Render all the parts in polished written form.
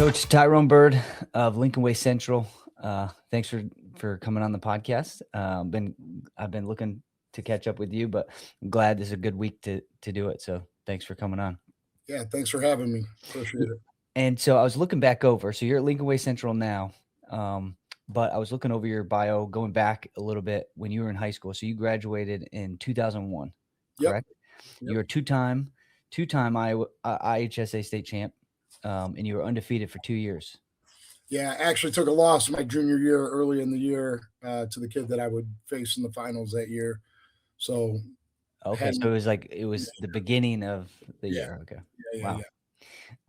Coach Tyrone Byrd of Lincoln Way Central. Thanks for coming on the podcast. I've been looking to catch up with you, but I'm glad this is a good week to do it. So thanks for coming on. Yeah, thanks for having me. Appreciate it. And so I was looking back over. So you're at Lincoln Way Central now, but I was looking over your bio, going back a little bit when you were in high school. So you graduated in 2001, correct? Yep. You're a two-time IHSA state champ, and you were undefeated for 2 years. Yeah, I actually took a loss my junior year, early in the year, to the kid that I would face in the finals that year. So Okay, so it was the beginning of the year. Okay. Yeah.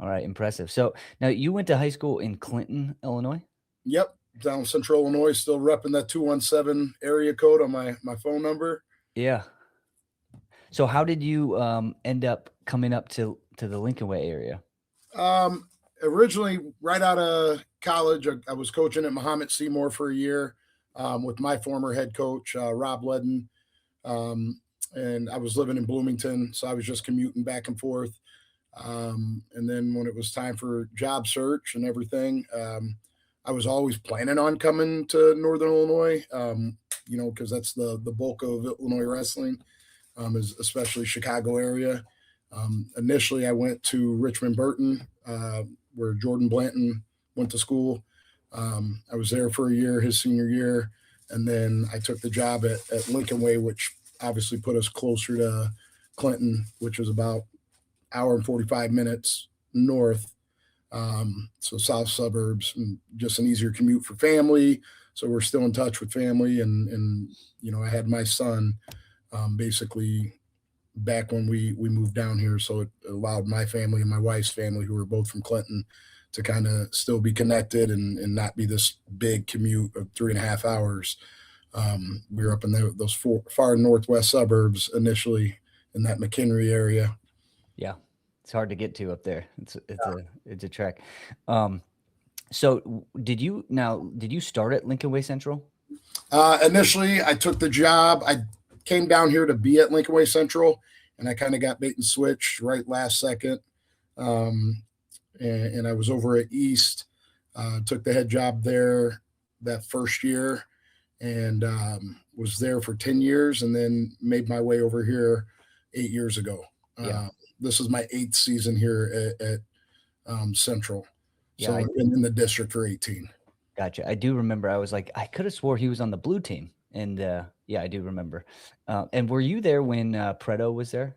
All right, impressive. So now you went to high school in Clinton, Illinois? Yep, down Central Illinois, still repping that 217 area code on my phone number. Yeah. So how did you end up coming up to the Lincoln Way area? Originally, right out of college, I was coaching at Muhammad Seymour for a year with my former head coach, Rob Ledden. And I was living in Bloomington, so I was just commuting back and forth. And then when it was time for job search and everything, I was always planning on coming to Northern Illinois, because that's the bulk of Illinois wrestling, is especially Chicago area. Initially, I went to Richmond Burton, where Jordan Blanton went to school. I was there for a year, his senior year, and then I took the job at Lincoln Way, which obviously put us closer to Clinton, which was about hour and 45 minutes north. So south suburbs, and just an easier commute for family. So we're still in touch with family. And I had my son basically back when we moved down here. So it allowed my family and my wife's family, who were both from Clinton, to kind of still be connected and not be this big commute of 3.5 hours. We were up in those far northwest suburbs initially, in that McHenry area. Yeah, it's hard to get to up there. It's a trek. So did you start at Lincoln Way Central? Initially, I took the job. I came down here to be at Lincoln Way Central, and I kind of got bait and switched right last second. And I was over at East, took the head job there that first year, and was there for 10 years, and then made my way over here 8 years ago. This is my 8th season here at Central. So I've been in the district for 18. Gotcha. I do remember. I was like, I could have swore he was on the blue team. And I do remember. And were you there when Preto was there?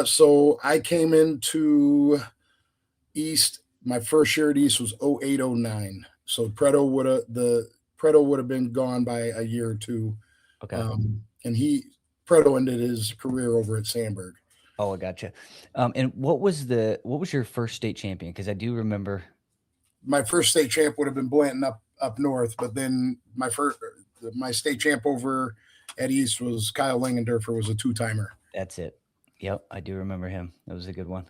So I came into East. My first year at East was 08-09. So Preto would have been gone by a year or two. Okay. And Preto ended his career over at Sandburg. Oh, I gotcha. And what was your first state champion? Because I do remember. My first state champ would have been Blanton up north, but then my state champ over at East was Kyle Langendorfer, was a 2-timer. That's it. Yep, I do remember him. That was a good one.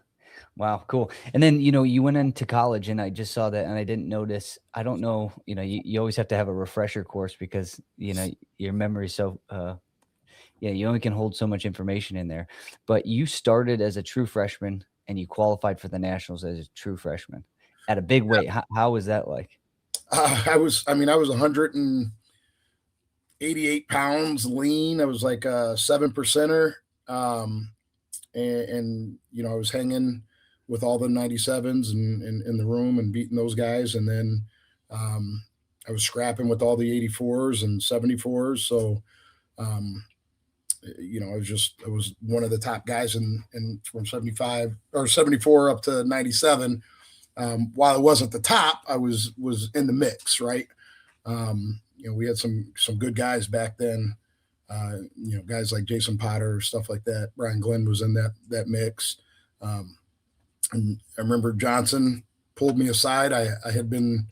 Wow, cool. And then, you went into college, and I just saw that, and I didn't notice. I don't know, you always have to have a refresher course because, your memory is so, you only can hold so much information in there. But you started as a true freshman, and you qualified for the Nationals as a true freshman at a big weight. How was that like? I was 188 pounds, lean. I was like a 7%er. And I was hanging with all the 97s in the room and beating those guys. And then I was scrapping with all the 84s and 74s. So, I was one of the top guys in from 75 or 74 up to 97. While it wasn't the top, I was in the mix, right? We had some good guys back then. Guys like Jason Potter, stuff like that. Brian Glenn was in that mix. And I remember Johnson pulled me aside. I had been,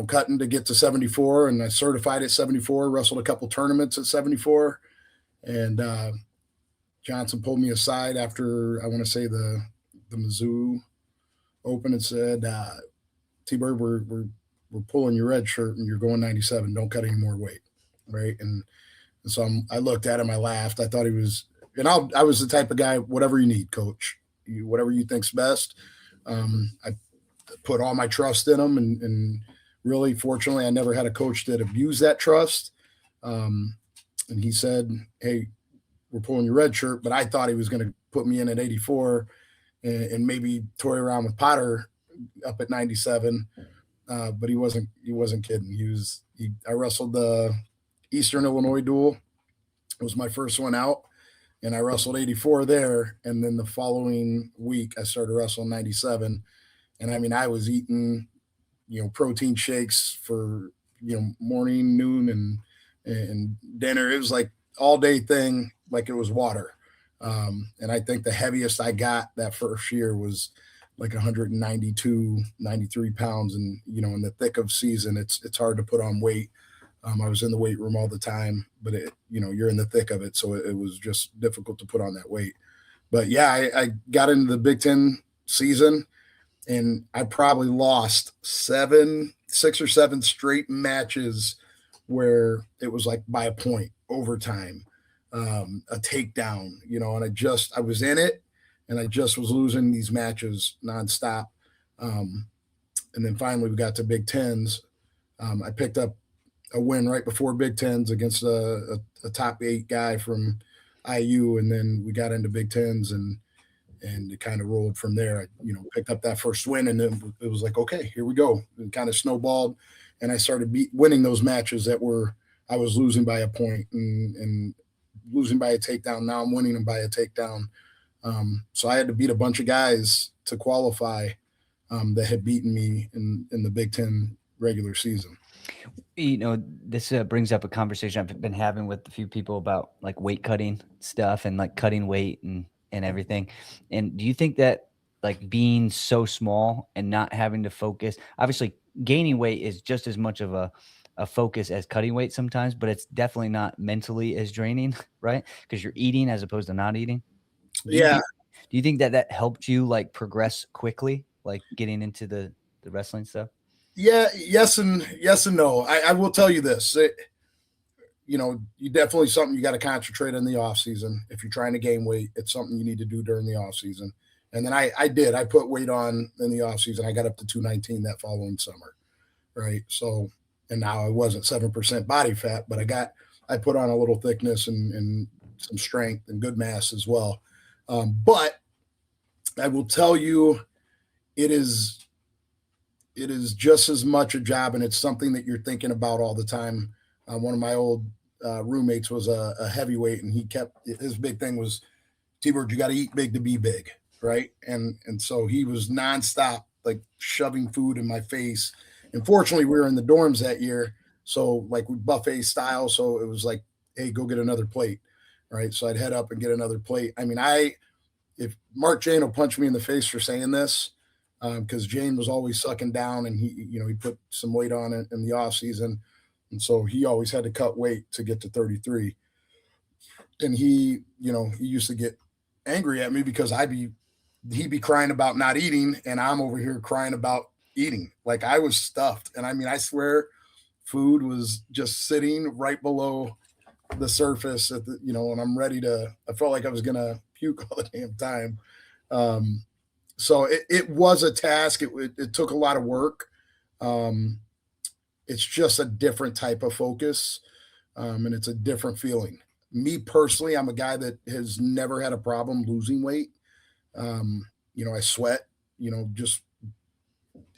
cutting to get to 74, and I certified at 74, wrestled a couple tournaments at 74. And Johnson pulled me aside after, I want to say, the Mizzou Open, and said, T-Bird, we're pulling your red shirt and you're going 97. Don't cut any more weight. Right. And so I looked at him, I laughed. I thought he was, and I was the type of guy, whatever you need, coach, whatever you think's best. I put all my trust in him, and really, fortunately, I never had a coach that abused that trust. Um, and he said, "Hey, we're pulling your red shirt," but I thought he was going to put me in at 84 and maybe toy around with Potter up at 97. But he wasn't. He wasn't kidding. He was. I wrestled the Eastern Illinois duel. It was my first one out, and I wrestled 84 there. And then the following week, I started wrestling 97. And I mean, I was eating, protein shakes for, morning, noon, and dinner. It was like all day thing, like it was water. And I think the heaviest I got that first year was like 192, 93 pounds. And, in the thick of season, it's hard to put on weight. I was in the weight room all the time, but you're in the thick of it. So it was just difficult to put on that weight. But yeah, I got into the Big Ten season, and I probably lost 6 or 7 straight matches where it was like by a point, overtime, a takedown, and I was in it, and I just was losing these matches nonstop. And then finally we got to Big Tens. I picked up a win right before Big Tens against a top 8 guy from IU, and then we got into Big Tens, and it kind of rolled from there. I, picked up that first win, and then it was like, okay, here we go. And kind of snowballed, and I started winning those matches that I was losing by a point and losing by a takedown. Now I'm winning them by a takedown. So I had to beat a bunch of guys to qualify that had beaten me in the Big Ten regular season. This brings up a conversation I've been having with a few people about like weight cutting stuff and like cutting weight and everything. And do you think that like being so small and not having to focus, obviously gaining weight is just as much of a focus as cutting weight sometimes, but it's definitely not mentally as draining, right? Because you're eating as opposed to not eating. Yeah. Do you think that helped you like progress quickly, like getting into the wrestling stuff? Yeah, yes and no. I will tell you this. You definitely something you got to concentrate in the off season. If you're trying to gain weight, it's something you need to do during the off season. And then I did. I put weight on in the off season. I got up to 219 that following summer, right? So, and now I wasn't 7% body fat, but I put on a little thickness and some strength and good mass as well. But I will tell you, it is just as much a job, and it's something that you're thinking about all the time. One of my old roommates was a heavyweight, and his big thing was, T-Bird, you got to eat big to be big, right? And so he was nonstop, like shoving food in my face. And fortunately, we were in the dorms that year, so like we buffet style. So it was like, hey, go get another plate, right? So I'd head up and get another plate. I mean, if Mark Jane will punch me in the face for saying this, because Jane was always sucking down, and he put some weight on it in the off season, and so he always had to cut weight to get to 33. And he used to get angry at me because he'd be crying about not eating, and I'm over here crying about eating. Like I was stuffed, and I mean, I swear, food was just sitting right below the surface and I'm ready to. I felt like I was gonna puke all the damn time. So it was a task. It took a lot of work. It's just a different type of focus, and it's a different feeling. Me personally, I'm a guy that has never had a problem losing weight. I sweat. Just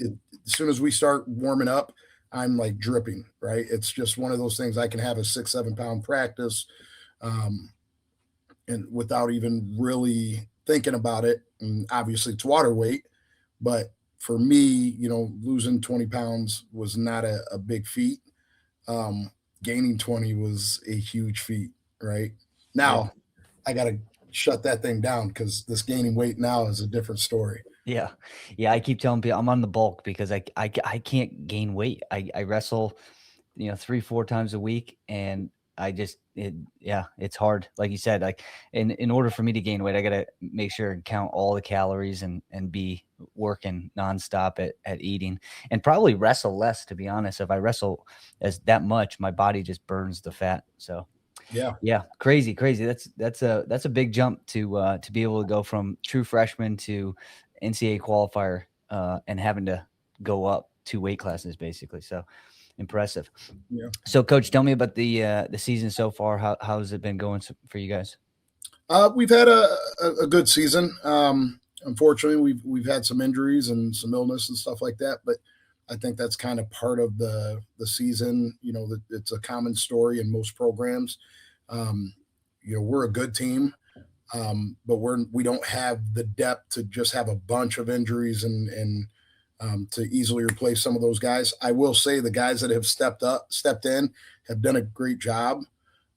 as soon as we start warming up, I'm like dripping. Right? It's just one of those things. I can have a 6-7 pound practice, and without even really thinking about it. And obviously, it's water weight, but for me, losing 20 pounds was not a big feat. Gaining 20 was a huge feat. Right now, I got to shut that thing down because this gaining weight now is a different story. Yeah. I keep telling people I'm on the bulk because I can't gain weight. I wrestle, 3-4 times a week, and it's hard. Like you said, like in order for me to gain weight, I got to make sure and count all the calories and be working nonstop at eating, and probably wrestle less, to be honest. If I wrestle as that much, my body just burns the fat. So yeah, crazy. That's a big jump to be able to go from true freshman to NCAA qualifier and having to go up 2 weight classes basically. So impressive. Yeah. So, Coach, tell me about the season so far. How's it been going for you guys? We've had a good season. Unfortunately, we've had some injuries and some illness and stuff like that, but I think that's kind of part of the season. That it's a common story in most programs. Um, we're a good team, but we don't have the depth to just have a bunch of injuries and to easily replace some of those guys. I will say the guys that have stepped in, have done a great job.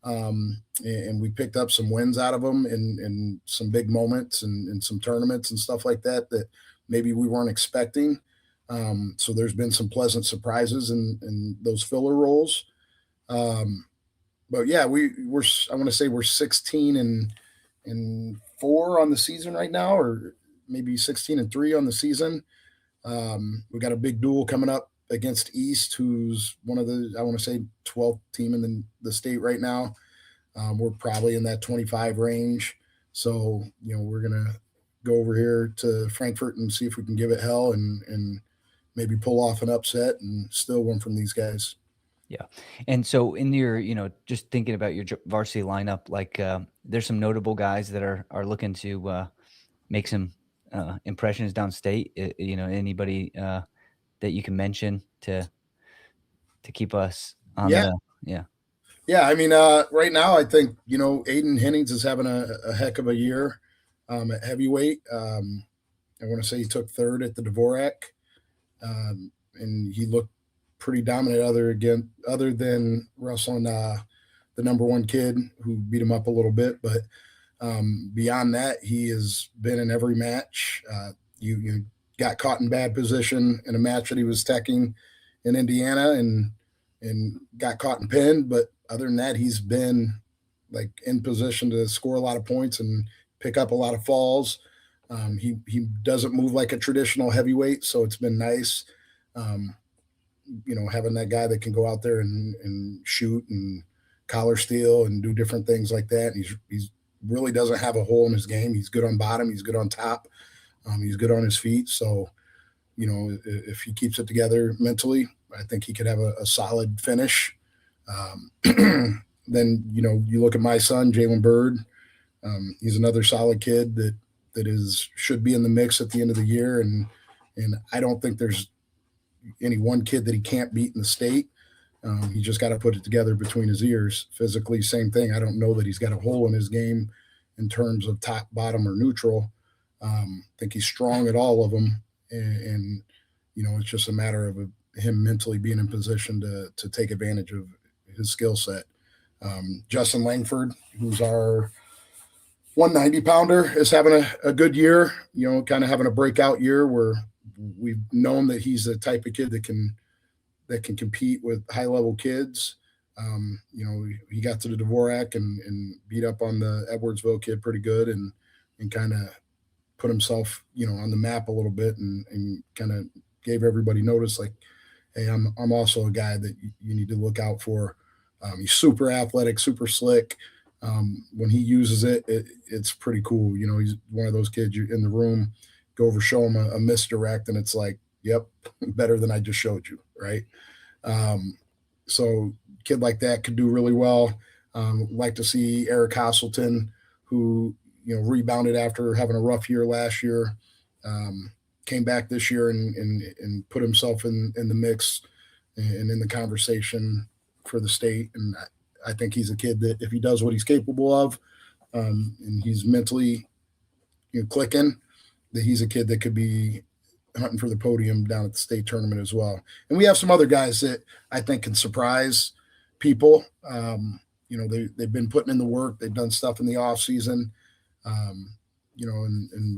And we picked up some wins out of them in some big moments and some tournaments and stuff like that maybe we weren't expecting. So there's been some pleasant surprises in those filler roles. But yeah, I want to say we're 16-4 on the season right now, or maybe 16-3 on the season. We got a big duel coming up against East, who's one of the, I want to say, 12th team in the state right now. We're probably in that 25 range. So, we're going to go over here to Frankfurt and see if we can give it hell and maybe pull off an upset and steal one from these guys. Yeah. And so in your, just thinking about your varsity lineup, like there's some notable guys that are looking to make some impressions downstate. Anybody that you can mention to keep us on Yeah. the, yeah. Yeah. I mean, right now, I think, Aiden Hennings is having a heck of a year at heavyweight. I want to say he took third at the Dvorak, and he looked pretty dominant other than wrestling the number one kid who beat him up a little bit. But beyond that, he has been in every match. You got caught in bad position in a match that he was teching in Indiana and got caught and pinned. But other than that, he's been like in position to score a lot of points and pick up a lot of falls. He doesn't move like a traditional heavyweight, so it's been nice. Having that guy that can go out there and shoot and collar steal and do different things like that. And he's really doesn't have a hole in his game. He's good on bottom. He's good on top. He's good on his feet. So, if he keeps it together mentally, I think he could have a solid finish. Then, you look at my son, Jalen Byrd. He's another solid kid that should be in the mix at the end of the year. And I don't think there's any one kid that he can't beat in the state. He just got to put it together between his ears. Physically, same thing. I don't know that he's got a hole in his game in terms of top, bottom, or neutral. I think he's strong at all of them. And it's just a matter of him mentally being in position to take advantage of his skill set. Justin Langford, who's our 190-pounder, is having a good year, kind of having a breakout year where we've known that he's the type of kid that can compete with high-level kids. He got to the Dvorak and beat up on the Edwardsville kid pretty good and kind of put himself, on the map a little bit and kind of gave everybody notice, like, hey, I'm also a guy that you need to look out for. He's super athletic, super slick. When he uses it's pretty cool. He's one of those kids you in the room, go over, show him a misdirect, and it's like, yep, better than I just showed you, right? So kid like that could do really well. Like to see Eric Hasselton, who, rebounded after having a rough year last year, came back this year and put himself in the mix and in the conversation for the state. And I think he's a kid that if he does what he's capable of, and he's mentally clicking, that he's a kid that could be hunting for the podium down at the state tournament as well. And we have some other guys that I think can surprise people. They've been putting in the work. They've done stuff in the off season. And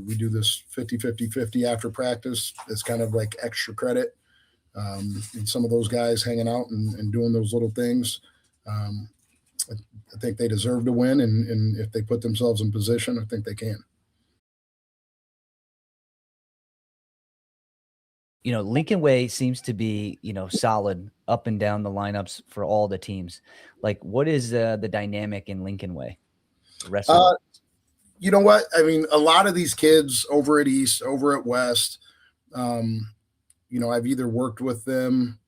we do this 50-50-50 after practice. It's kind of like extra credit. And some of those guys hanging out and doing those little things. I think they deserve to win. And if they put themselves in position, I think they can. Lincoln Way seems to be, solid up and down the lineups for all the teams. Like, what is the dynamic in Lincoln Way? You know what? I mean, a lot of these kids over at East, over at West, I've either worked with them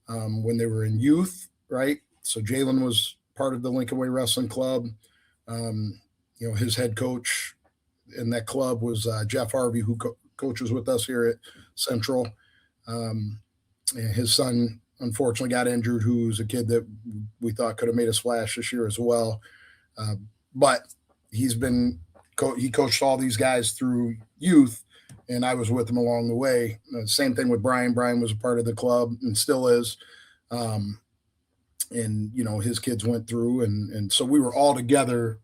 when they were in youth, right? So Jalen was part of the Lincoln Way Wrestling Club. Um, his head coach in that club was Jeff Harvey, who coaches with us here at Central. And his son unfortunately got injured, who's a kid that we thought could have made a splash this year as well. But he's been he coached all these guys through youth, and I was with him along the way. Same thing with Brian. Brian was a part of the club and still is. And his kids went through, and so we were all together,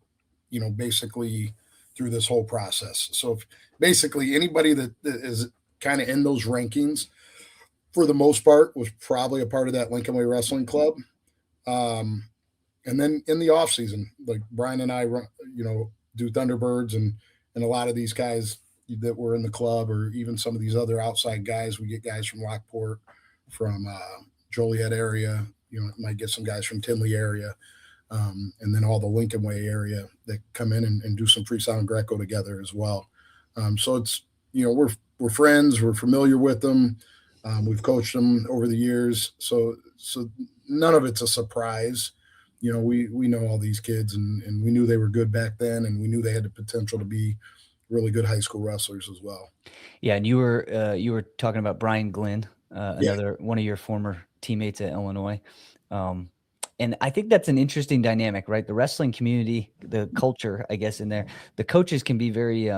basically through this whole process. So basically anybody that is kind of in those rankings, for the most part, was probably a part of that Lincoln Way Wrestling Club. And then in the off season, like Brian and I, do Thunderbirds and a lot of these guys that were in the club, or even some of these other outside guys. We get guys from Lockport, from Joliet area. Might get some guys from Tinley area, and then all the Lincoln Way area that come in and do some freestyle and Greco together as well. So it's we're friends, we're familiar with them. We've coached them over the years, so none of it's a surprise. We know all these kids, and we knew they were good back then, and we knew they had the potential to be really good high school wrestlers as well. Yeah, and you were talking about Brian Glenn, another one of your former teammates at Illinois. And I think that's an interesting dynamic, right? The wrestling community, the culture, I guess, in there, the coaches can be very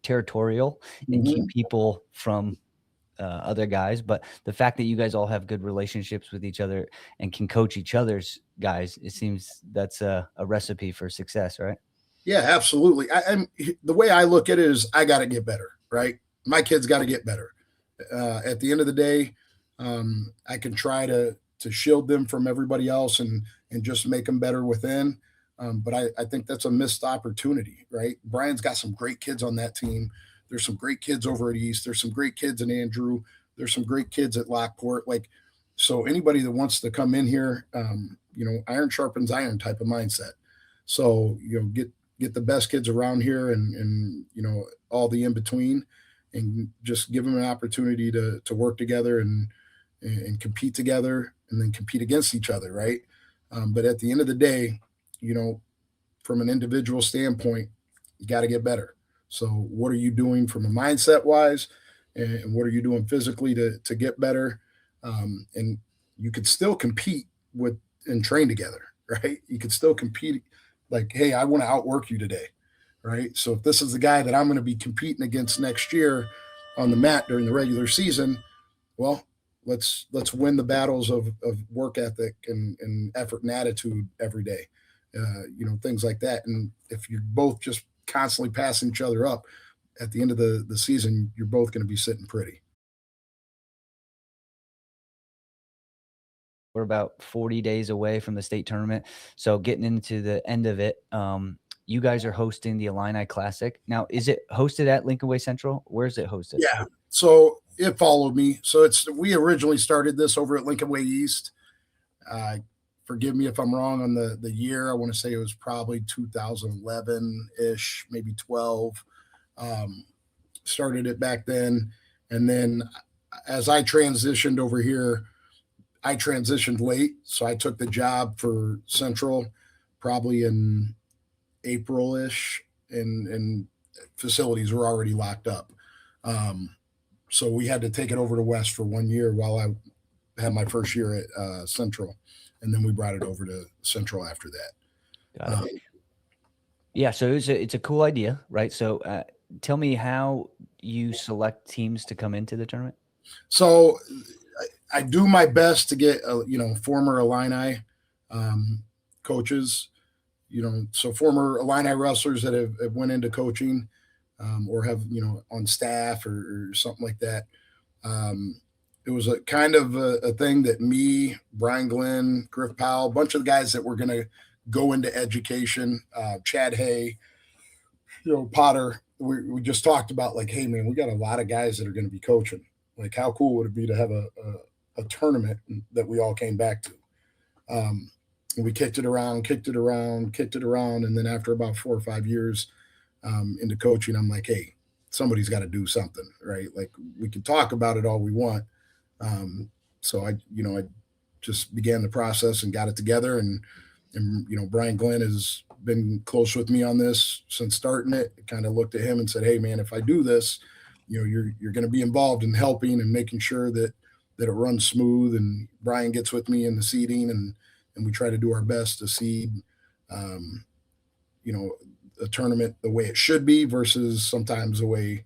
territorial and keep people from other guys. But the fact that you guys all have good relationships with each other and can coach each other's guys, it seems that's a recipe for success, right? Yeah, absolutely. The way I look at it is I got to get better, right? My kids got to get better. At the end of the day, I can try to shield them from everybody else and just make them better within. But I think that's a missed opportunity, right? Brian's got some great kids on that team. There's some great kids over at East. There's some great kids in Andrew. There's some great kids at Lockport. So anybody that wants to come in here, iron sharpens iron type of mindset. So, get the best kids around here and all the in between, and just give them an opportunity to work together and compete together, and then compete against each other, right? But at the end of the day, from an individual standpoint, you got to get better. So what are you doing from a mindset wise, and what are you doing physically to get better? And you could still compete with and train together, right? You could still compete. Like, hey, I want to outwork you today, right? So if this is the guy that I'm going to be competing against next year on the mat during the regular season, well, let's win the battles of work ethic and effort and attitude every day, things like that. And if you're both just constantly passing each other up, at the end of the season, you're both going to be sitting pretty. We're about 40 days away from the state tournament. So getting into the end of it, you guys are hosting the Illini Classic. Now, is it hosted at Lincoln Way Central? Where is it hosted? Yeah. So it followed me. So we originally started this over at Lincoln Way East. Forgive me if I'm wrong on the year. I want to say it was probably 2011-ish, maybe 12. Started it back then. And then as I transitioned over here, I transitioned late. So I took the job for Central probably in April-ish, and facilities were already locked up. So we had to take it over to West for 1 year while I had my first year at Central. And then we brought it over to Central after that. Got it. Yeah, so it's a cool idea, right? So tell me how you select teams to come into the tournament. So I do my best to get former Illini coaches, so former Illini wrestlers that have went into coaching, or have on staff or something like that. It was a kind of a thing that me, Brian Glenn, Griff Powell, a bunch of the guys that were going to go into education, Chad Hay, Potter, we just talked about, like, hey man, we got a lot of guys that are going to be coaching. Like, how cool would it be to have a tournament that we all came back to? And we kicked it around. And then after about 4 or 5 years into coaching, I'm like, hey, somebody's got to do something, right? Like we can talk about it all we want. So I just began the process and got it together, and Brian Glenn has been close with me on this since starting it. Kind of looked at him and said, "Hey, man, if I do this, you're going to be involved in helping and making sure that it runs smooth." And Brian gets with me in the seeding, and we try to do our best to seed, um, you know, a tournament the way it should be versus sometimes the way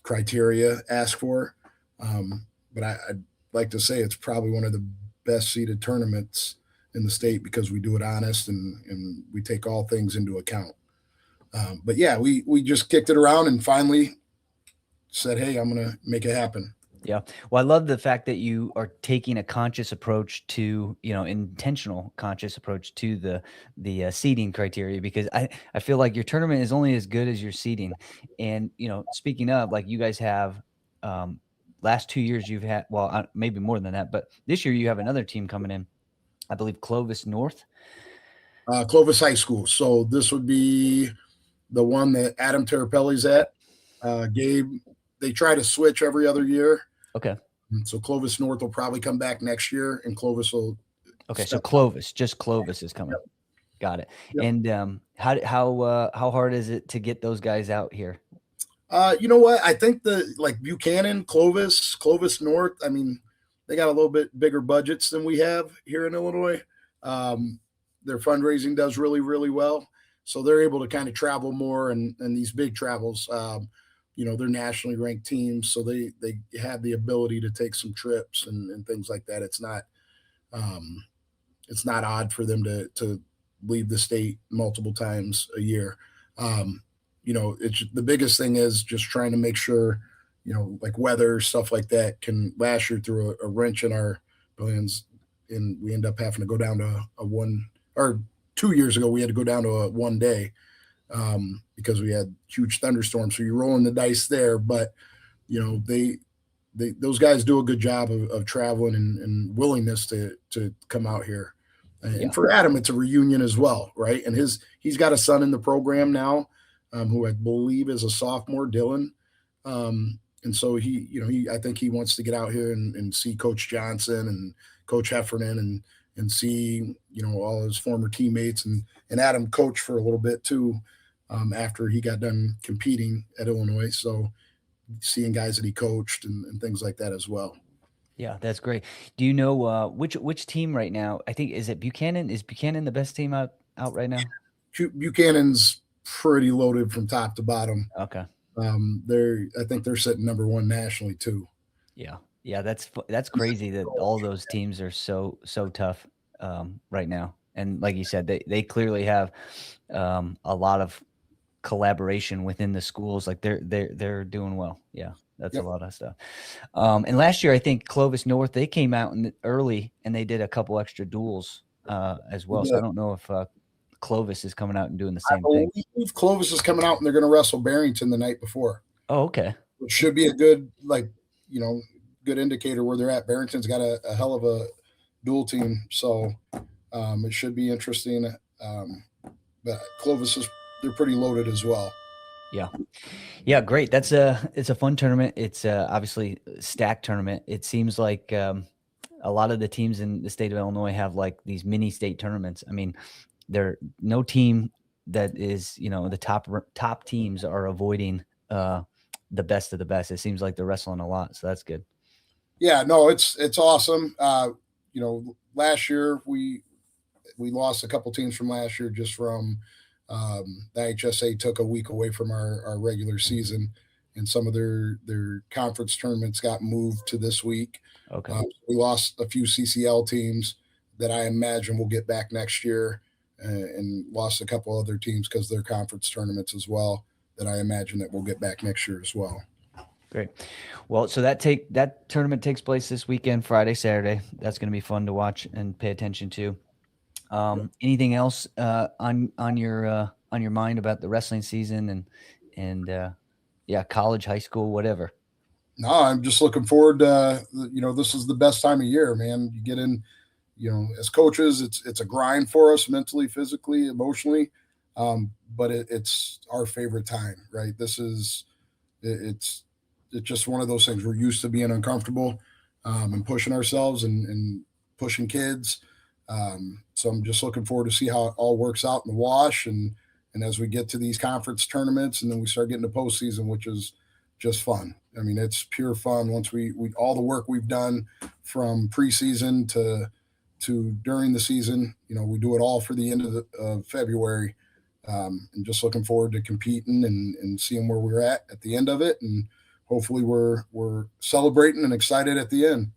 criteria ask for. But I'd like to say it's probably one of the best seeded tournaments in the state because we do it honest and we take all things into account. But yeah, we just kicked it around and finally said, "Hey, I'm going to make it happen." Yeah. Well, I love the fact that you are taking a conscious approach to, intentional conscious approach to the seeding criteria, because I feel like your tournament is only as good as your seeding. And, speaking of, like, you guys have, last 2 years you've had, well, maybe more than that, but this year you have another team coming in, I believe Clovis North. Clovis High School. So this would be the one that Adam Terapelli's at. Gabe, they try to switch every other year. Okay. So Clovis North will probably come back next year, and Clovis will. Okay, so Clovis is coming. Yep. Got it. Yep. And how hard is it to get those guys out here? You know what? I think like Buchanan, Clovis North. I mean, they got a little bit bigger budgets than we have here in Illinois. Their fundraising does really, really well, so they're able to kind of travel more and these big travels. They're nationally ranked teams, so they have the ability to take some trips and things like that. It's not odd for them to leave the state multiple times a year. It's the biggest thing is just trying to make sure, like weather, stuff like that. Last year threw a wrench in our plans, and we end up having to go down to a one, or 2 years ago we had to go down to a 1 day because we had huge thunderstorms. So you're rolling the dice there, but those guys do a good job of traveling and willingness to come out here. And for Adam, it's a reunion as well, right? And he's got a son in the program now, who I believe is a sophomore, Dylan. And so I think he wants to get out here and see Coach Johnson and Coach Heffernan and see, all his former teammates, and Adam coached for a little bit too, after he got done competing at Illinois. So seeing guys that he coached and things like that as well. Yeah, that's great. Do you know which team right now? I think, is it Buchanan? Is Buchanan the best team out right now? Buchanan's pretty loaded from top to bottom. Okay. I think they're sitting number one nationally too. Yeah, that's crazy that all those teams are so tough right now. And like you said, they clearly have a lot of collaboration within the schools. Like they're doing well. Yeah, that's a lot of stuff. And last year, I think Clovis North, they came out early and they did a couple extra duels as well. So I don't know if Clovis is coming out and doing the same thing. I believe Clovis is coming out and they're going to wrestle Barrington the night before. Oh, okay. Which should be a good, good indicator where they're at. Barrington's got a hell of a dual team, so it should be interesting. But Clovis they're pretty loaded as well. Yeah, great. It's a fun tournament. It's obviously a stacked tournament. It seems like a lot of the teams in the state of Illinois have like these mini state tournaments. I mean, no team that is, the top teams are avoiding the best of the best. It seems like they're wrestling a lot, so that's good. Yeah, no, it's awesome. Last year we lost a couple teams from last year just from the IHSA took a week away from our regular season, and some of their conference tournaments got moved to this week. Okay. We lost a few CCL teams that I imagine will get back next year, and lost a couple other teams because they're conference tournaments as well that I imagine that will get back next year as well. Great. Well, so that tournament takes place this weekend, Friday, Saturday. That's going to be fun to watch and pay attention to. Anything else on your mind about the wrestling season and college, high school, whatever? No, I'm just looking forward to, this is the best time of year, man. You get in, as coaches, it's a grind for us mentally, physically, emotionally. But it's our favorite time, right? it's just one of those things. We're used to being uncomfortable and pushing ourselves and pushing kids. So I'm just looking forward to see how it all works out in the wash and as we get to these conference tournaments and then we start getting to postseason, which is just fun. I mean, it's pure fun once we all the work we've done from preseason to during the season. We do it all for the end of February. And just looking forward to competing and seeing where we're at the end of it, and hopefully we're celebrating and excited at the end.